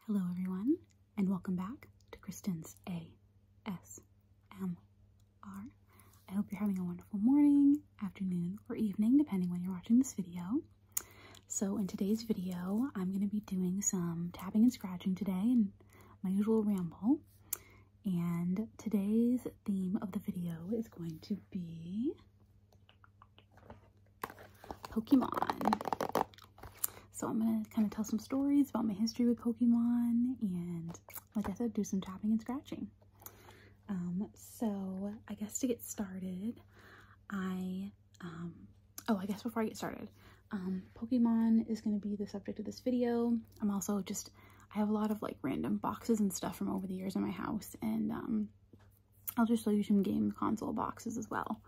Hello everyone, and welcome back to Kristen's ASMR. I hope you're having a wonderful morning, afternoon, or evening, depending when you're watching this video. So in today's video, I'm going to be doing some tapping and scratching today in my usual ramble. And today's theme of the video is going to be Pokemon. So I'm going to kind of tell some stories about my history with Pokemon and, like I said, do some tapping and scratching. So I guess to get started, I guess before I get started, Pokemon is going to be the subject of this video. I'm also I have a lot of like random boxes and stuff from over the years in my house, and I'll just show you some game console boxes as well.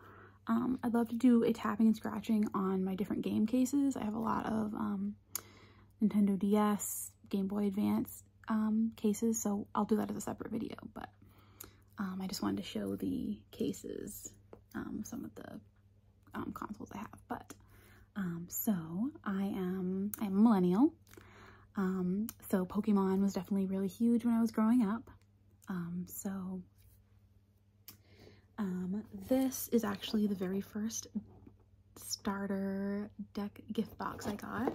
I'd love to do a tapping and scratching on my different game cases. I have a lot of Nintendo DS, Game Boy Advance cases, so I'll do that as a separate video, but I just wanted to show the cases, some of the consoles I have. But so I am a millennial, so Pokemon was definitely really huge when I was growing up. This is actually the very first starter deck gift box I got.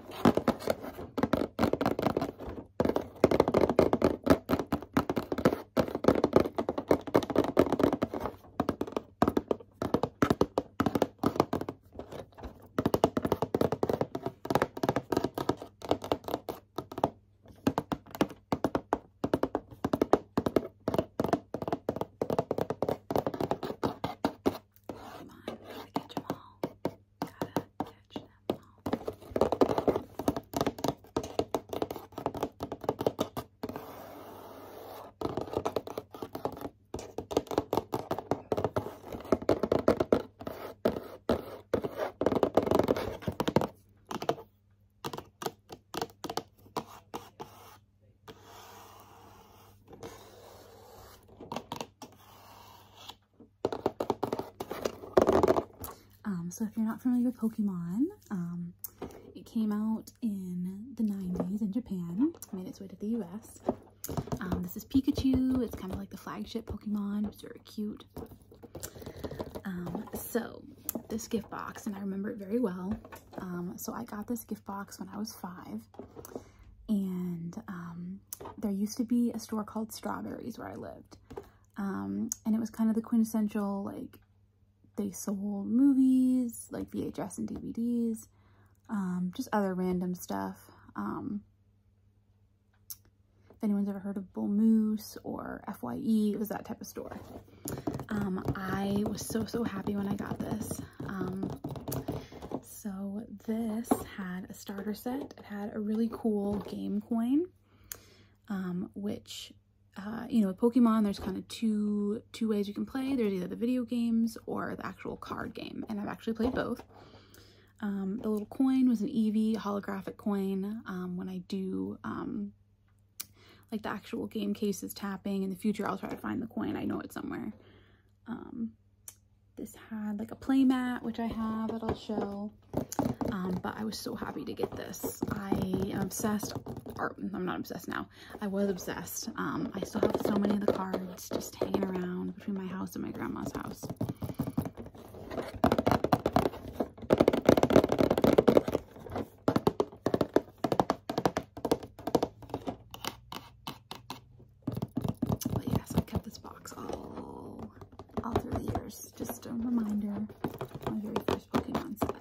So if you're not familiar with Pokemon, it came out in the 90s in Japan, made its way to the US. This is Pikachu. It's kind of like the flagship Pokemon. It's very cute. So this gift box, and I remember it very well. So I got this gift box when I was 5, and there used to be a store called Strawberries where I lived, and it was kind of the quintessential, like, they sold movies, like VHS and DVDs, just other random stuff. If anyone's ever heard of Bull Moose or FYE, it was that type of store. I was so happy when I got this. So this had a starter set. It had a really cool game coin, which you know, with Pokemon, there's kind of two ways you can play. There's either the video games or the actual card game, and I've actually played both. The little coin was an Eevee holographic coin. When I do like the actual game cases tapping in the future, I'll try to find the coin. I know it somewhere. This had like a play mat, which I have that I'll show. But I was so happy to get this. I am obsessed, or I'm not obsessed now. I was obsessed. I still have so many of the cards just hanging around between my house and my grandma's house. But yes, I've kept this box all through the years. Just a reminder, my very first Pokemon set.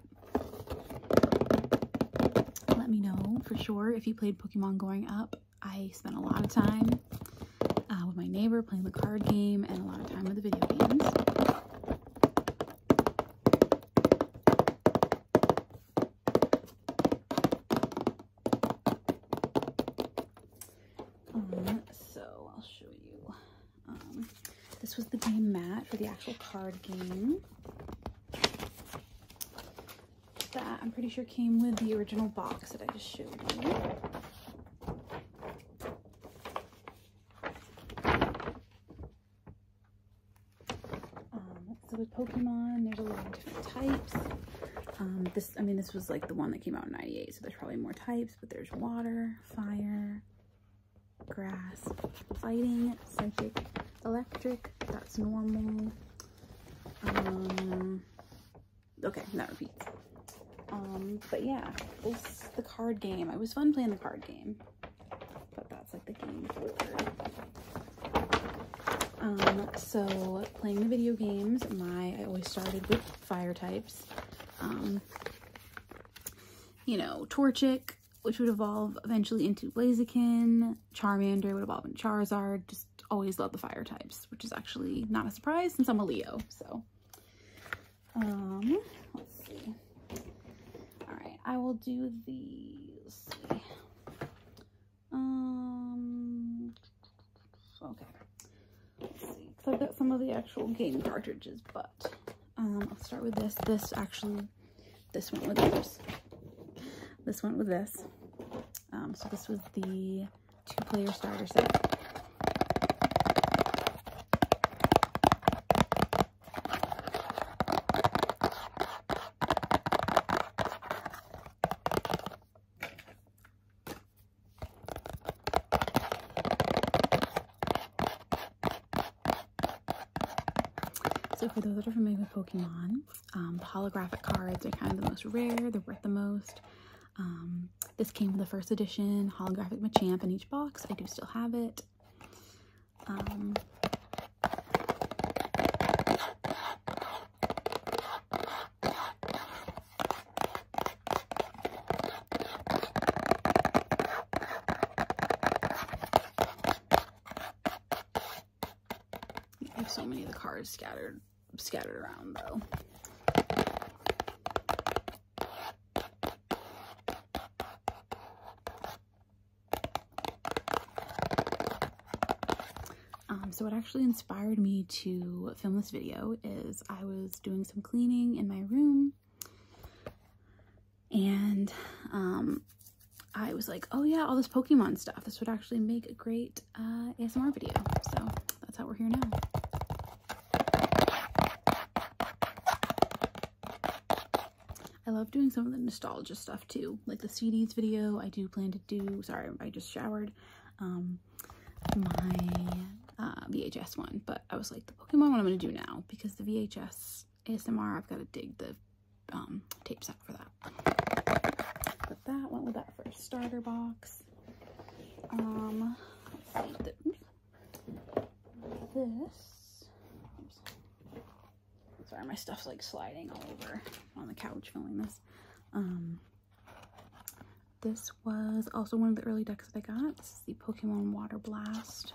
Let me know for sure if you played Pokemon growing up. I spent a lot of time with my neighbor playing the card game and a lot of time with the video games. So I'll show you. This was the game mat for the actual card game. That I'm pretty sure came with the original box that I just showed you. So with Pokemon, there's a lot of different types. This was like the one that came out in '98, so there's probably more types, but there's water, fire, grass, fighting, psychic, electric, that's normal. Okay, that repeats. But yeah, it's the card game. It was fun playing the card game, but that's like the game forward. So playing the video games, I always started with fire types. You know, Torchic, which would evolve eventually into Blaziken. Charmander would evolve into Charizard. Just always love the fire types, which is actually not a surprise since I'm a Leo, so. Let's see. All right, I will do the, let's see. Okay. Let's see, because I've got some of the actual game cartridges, but I'll start with this. This went with theirs. This went with this. So this was the 2-player starter set. So for those that are familiar with Pokemon, the holographic cards are kind of the most rare, they're worth the most. This came with the first edition holographic Machamp in each box. I do still have it. I have so many of the cards scattered around though. So what actually inspired me to film this video is I was doing some cleaning in my room, and I was like, oh yeah, all this Pokemon stuff, this would actually make a great ASMR video. So that's how we're here now. I love doing some of the nostalgia stuff too, like the CDs video. I do plan to do, sorry, I just showered, my VHS one, but I was like, the Pokemon one I'm going to do now, because the VHS ASMR, I've got to dig the tape set for that. But that went with that first starter box. Let's see, this, oops. Sorry, my stuff's like sliding all over on the couch filming this. This was also one of the early decks that I got. This is the Pokemon Water Blast.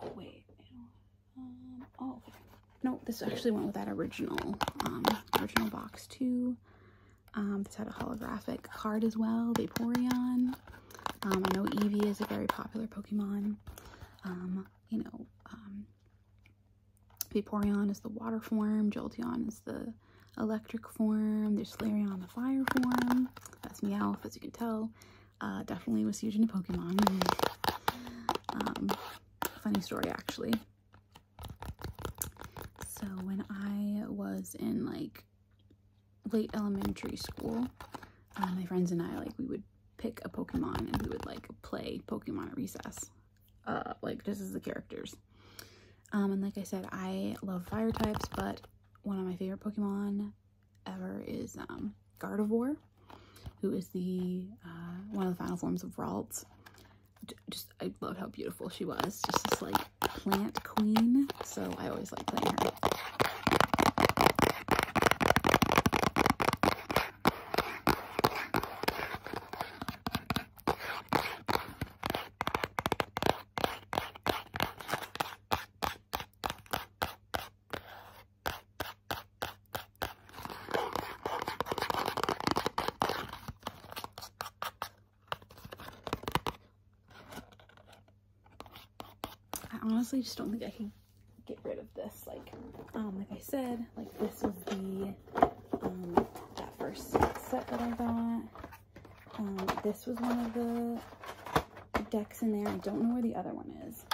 Oh wait, oh okay. No, this actually went with that original box too. This had a holographic card as well, Vaporeon. I know Eevee is a very popular Pokemon. You know, Vaporeon is the water form, Jolteon is the electric form, there's Flareon, the fire form. That's Meowth, as you can tell. Definitely was huge into Pokemon. Funny story, actually. So when I was in like late elementary school, my friends and I, like, we would pick a Pokemon and we would like play Pokemon at recess, like just as the characters. And like I said, I love fire types, but one of my favorite Pokemon ever is Gardevoir, who is the one of the final forms of Ralts. Just, I loved how beautiful she was. Just this like plant queen. So I always like playing her. I honestly just don't think I can get rid of this. Like I said, like this was the that first set that I got. This was one of the decks in there. I don't know where the other one is.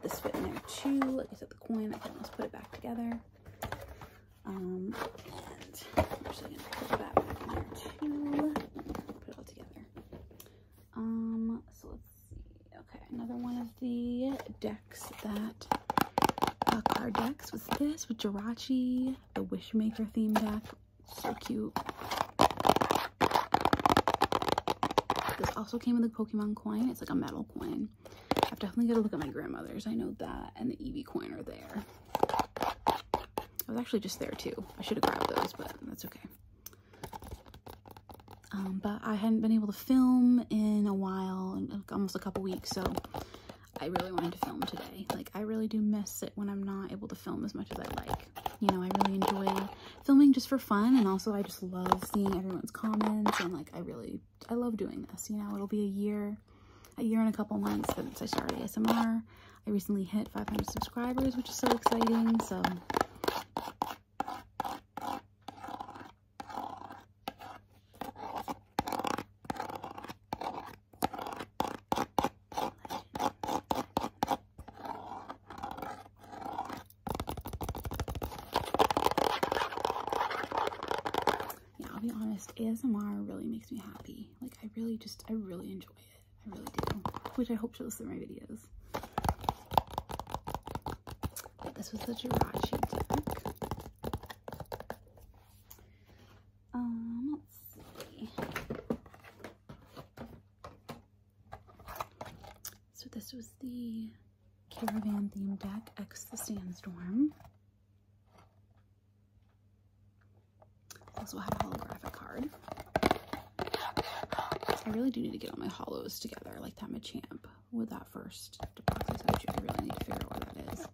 This fit in there too. Like I said, the coin, I can almost put it back together. And I'm actually gonna put that back in there too. Put it all together. decks that card decks with this, with Jirachi, the Wishmaker theme deck. So cute. This also came with a Pokemon coin. It's like a metal coin. I've definitely got to look at my grandmother's. I know that and the Eevee coin are there. I was actually just there too. I should have grabbed those, but that's okay. But I hadn't been able to film in a while, almost a couple weeks, so I really wanted to film today. Like, I really do miss it when I'm not able to film as much as I like. You know, I really enjoy filming just for fun, and also I just love seeing everyone's comments, and like, I love doing this. You know, it'll be a year and a couple months since I started ASMR. I recently hit 500 subscribers, which is so exciting, so... I'll be honest, ASMR really makes me happy. Like, I really enjoy it. I really do. Which I hope shows through my videos. But this was the Jirachi deck. Let's see. So this was the Caravan theme deck X the Sandstorm. Also had a holographic card. I really do need to get all my hollows together, like that Machamp with that first deposit. I really need to figure out where that is.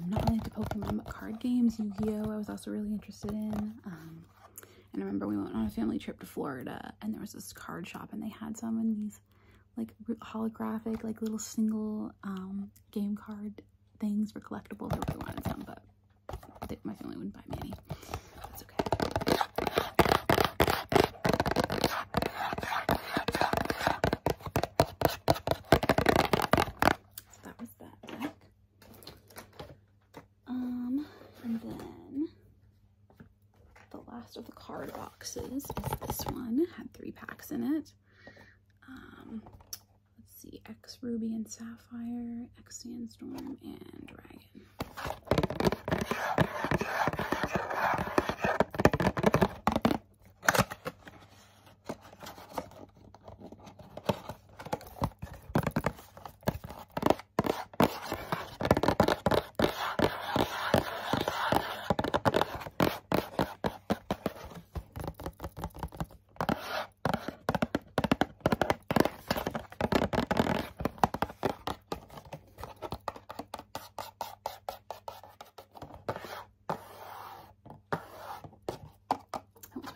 Not only the Pokemon, but card games. Yu-Gi-Oh! I was also really interested in. And I remember we went on a family trip to Florida, and there was this card shop, and they had some in these like holographic, like little single game card things for collectibles. I really wanted some, but my family wouldn't buy me any. That's okay. So that was that deck. And then the last of the card boxes is this one. It had 3 packs in it. Let's see, X Ruby and Sapphire, X Sandstorm, and Dragon.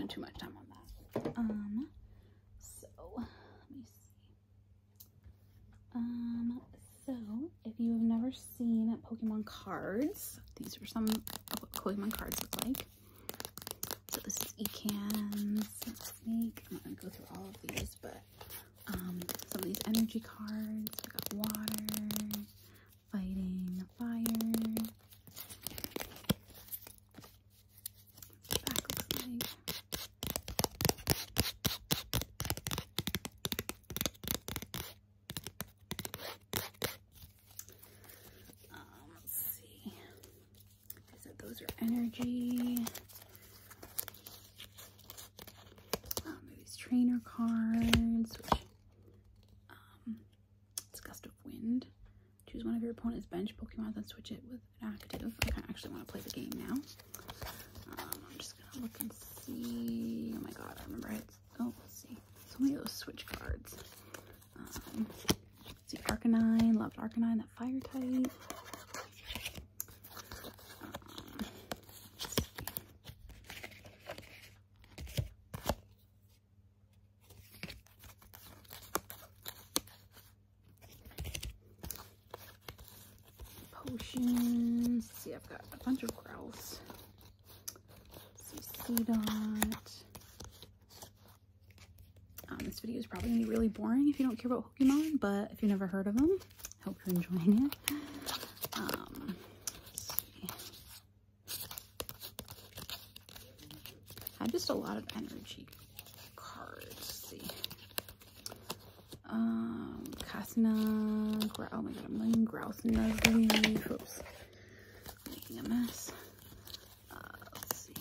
Too much time on that. So let me see. So if you have never seen Pokemon cards, these are some of what Pokemon cards look like. So this is Ecan's Snake. I'm not gonna go through all of these, but some of these energy cards. We got water, fighting, fire. What the back looks like. Those are energy. These trainer cards, which it's Gust of Wind. Choose one of your opponent's bench Pokemon, then switch it with an active. I kind of actually want to play the game now. I'm just gonna look and see. Oh my god, I remember it. Oh, let's see. So many of those switch cards. Let's see, Arcanine, loved Arcanine, that fire type. potions. Let's see, I've got a bunch of growls. C-Dot. This video is probably gonna be really boring if you don't care about Pokemon, but if you've never heard of them, I hope you're enjoying it. Let's see. I had just a lot of energy cards. Let's see. Kasna, oh my god, a million grouse nuzzly. Oops, making a mess. Let's see.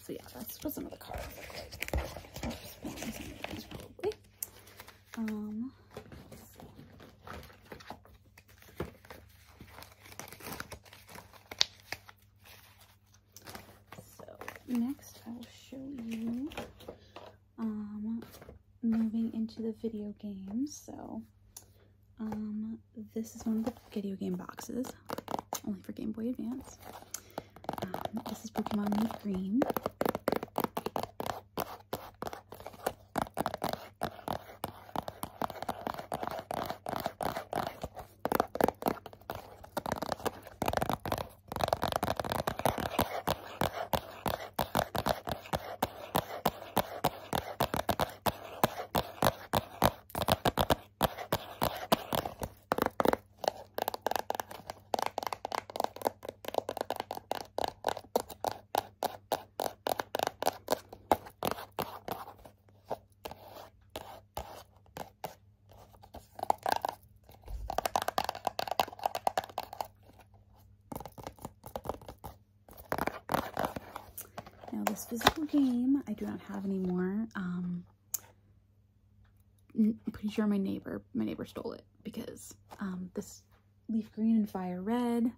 So yeah, that's what some of the cards look like. I'll just find some of these probably. Next, I will show you moving into the video games. So this is one of the video game boxes, only for Game Boy Advance. This is Pokemon Leaf Green. Now this physical game I do not have anymore. I'm pretty sure my neighbor stole it because this Leaf Green and Fire Red.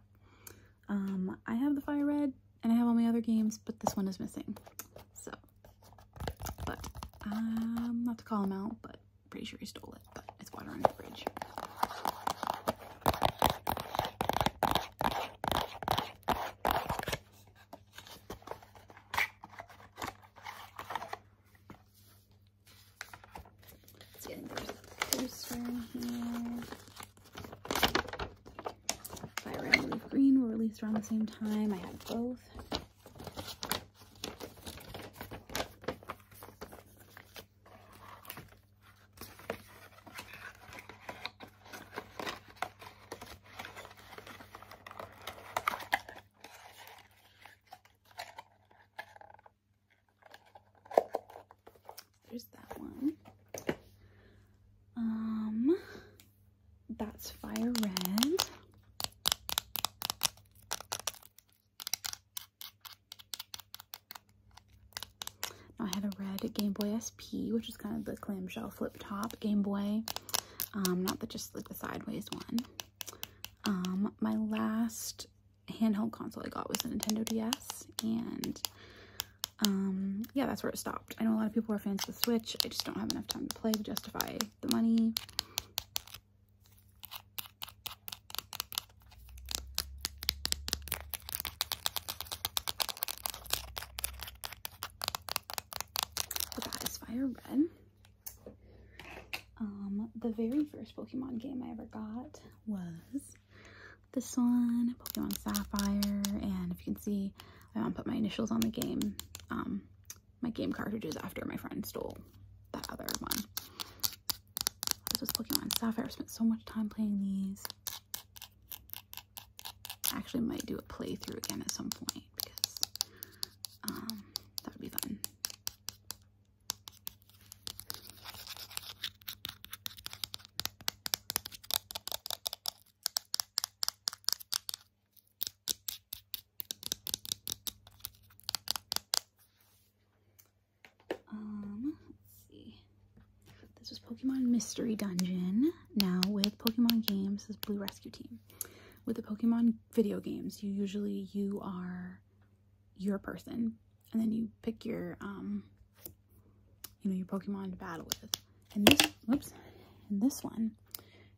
I have the Fire Red and I have all my other games, but this one is missing. So, but not to call him out, but pretty sure he stole it. But it's water under the bridge. I think there's a poster in here. Fire Red and Leaf Green were released around the same time. I had both. There's that one. That's Fire Red. Now I had a red Game Boy SP, which is kind of the clamshell flip top Game Boy. Not just like the sideways one. My last handheld console I got was a Nintendo DS, and yeah, that's where it stopped. I know a lot of people are fans of the Switch. I just don't have enough time to play to justify the money. But that is Fire Red. The very first Pokemon game I ever got was this one, Pokemon Sapphire, and if you can see, my mom put my initials on the game, my game cartridges after my friend stole that other one. This was Pokemon Sapphire. I spent so much time playing these. I actually might do a playthrough again at some point because that would be fun. Let's see. This was Pokemon Mystery Dungeon. Now with Pokemon games, this is Blue Rescue Team. With the Pokemon video games, you are your person, and then you pick your your Pokemon to battle with. And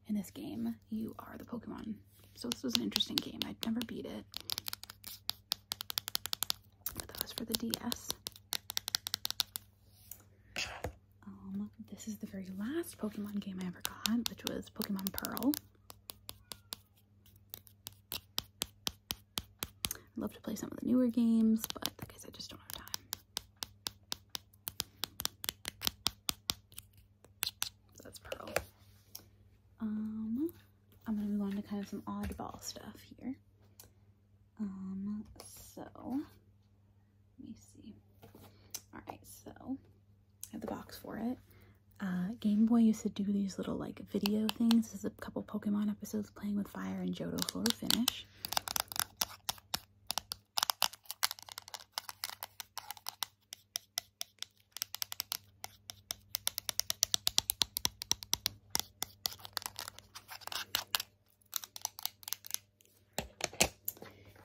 in this game, you are the Pokemon. So this was an interesting game. I'd never beat it, but that was for the DS. this is the very last Pokemon game I ever got, which was Pokemon Pearl. I'd love to play some of the newer games, but like I said, just don't have time. So that's Pearl. I'm gonna move on to kind of some oddball stuff here. So let me see. All right, so I have the box for it. Game Boy used to do these little like video things. This is a couple Pokemon episodes, Playing with Fire and Johto photo finish.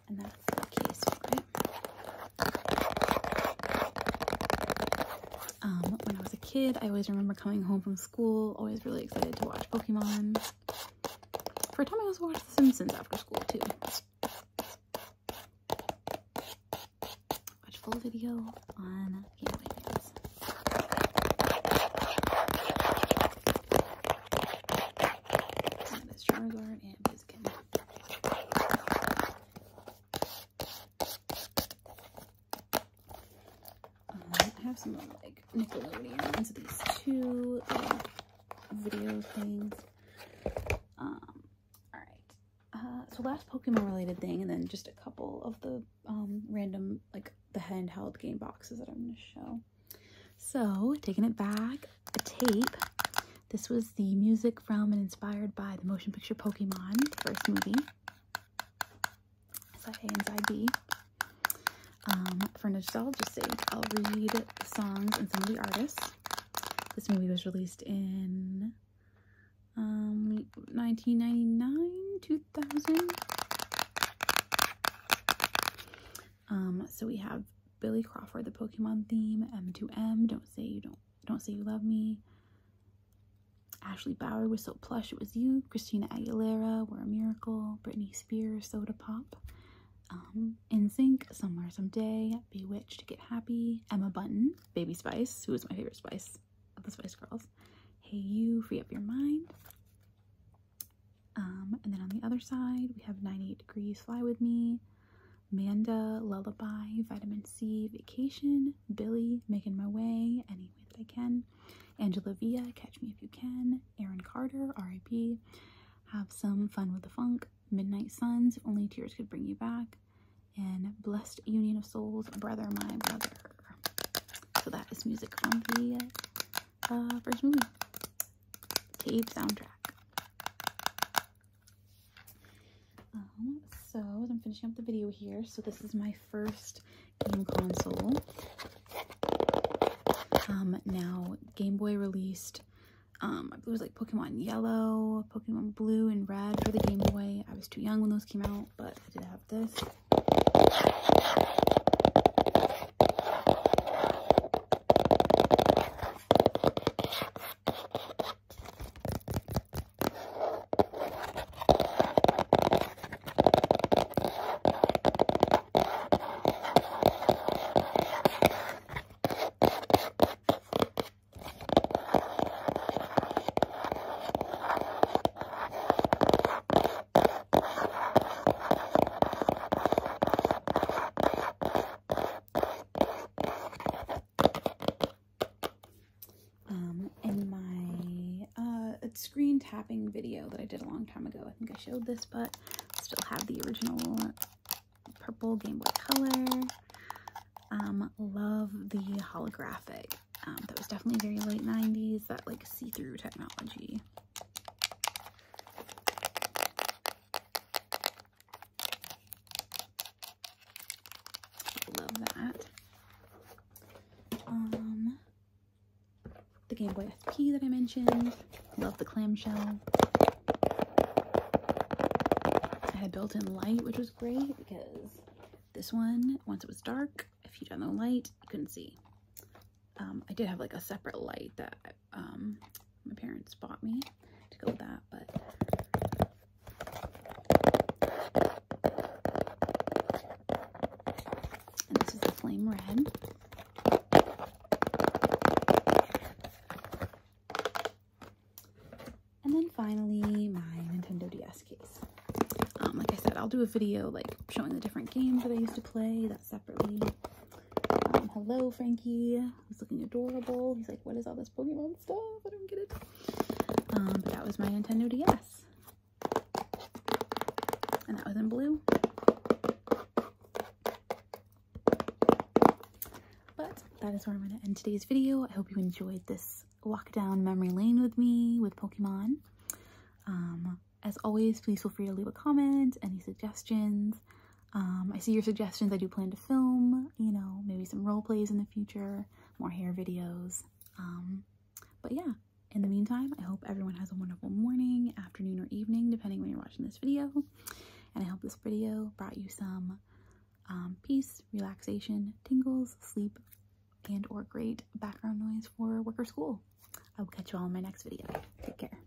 And that's the case for it. When I was a kid, I always remember coming home from school, always really excited to watch Pokemon. For a time, I also watched The Simpsons after school, too. Watch full video on Game Boy Advance. That is Charizard and Bizkin. I have some like Nickelodeon ones of these two video things. Alright. So last Pokemon related thing, and then just a couple of the random like the handheld game boxes that I'm going to show. So taking it back, a tape. This was the music from and inspired by the motion picture Pokemon, the first movie. Side A and Side B. For nostalgia's sake, I'll read the songs and some of the artists. This movie was released in 1999, 2000. So we have Billy Crawford, the Pokemon theme, M2M, Don't Say You Love Me. Ashley Bauer was So Plush It Was You. Christina Aguilera, We're a Miracle. Britney Spears, Soda Pop. NSYNC, Somewhere Someday. Bewitched, Get Happy. Emma Bunton, Baby Spice, who is my favorite Spice of the Spice Girls. Hey You, Free Up Your Mind. And then on the other side, we have 98 Degrees, Fly With Me. Manda, Lullaby, Vitamin C, Vacation. Billy, Making My Way, Any Way That I Can. Angela Villa, Catch Me If You Can. Aaron Carter, R.I.P. Have Some Fun With the Funk. Midnight Suns, If Only Tears Could Bring You Back. And Blessed Union of Souls, Brother My Brother. So that is music from the first movie. Tape soundtrack. So as I'm finishing up the video here, so this is my first game console. Now Game Boy released it was like Pokemon Yellow, Pokemon Blue, and Red for the Game Boy. I was too young when those came out, but I did have this. Screen tapping video that I did a long time ago. I think I showed this, but I still have the original purple Game Boy Color. Love the holographic. That was definitely very late 90s, that like see-through technology. Love that. The Game Boy SP that I mentioned. Love the clamshell. I had built-in light, which was great because this one, once it was dark, if you turned on the light, you couldn't see. I did have like a separate light that my parents bought me to go with that, but and this is the flame red. do a video like showing the different games that I used to play. That's separately. Hello, Frankie. He's looking adorable. He's like, what is all this Pokemon stuff? I don't get it. But that was my Nintendo DS. And that was in blue. But that is where I'm going to end today's video. I hope you enjoyed this walk down memory lane with me with Pokemon. As always, please feel free to leave a comment, any suggestions. I see your suggestions. I do plan to film, you know, maybe some role plays in the future, more hair videos. But yeah, in the meantime, I hope everyone has a wonderful morning, afternoon, or evening, depending when you're watching this video. And I hope this video brought you some peace, relaxation, tingles, sleep, and or great background noise for work or school. I will catch you all in my next video. Take care.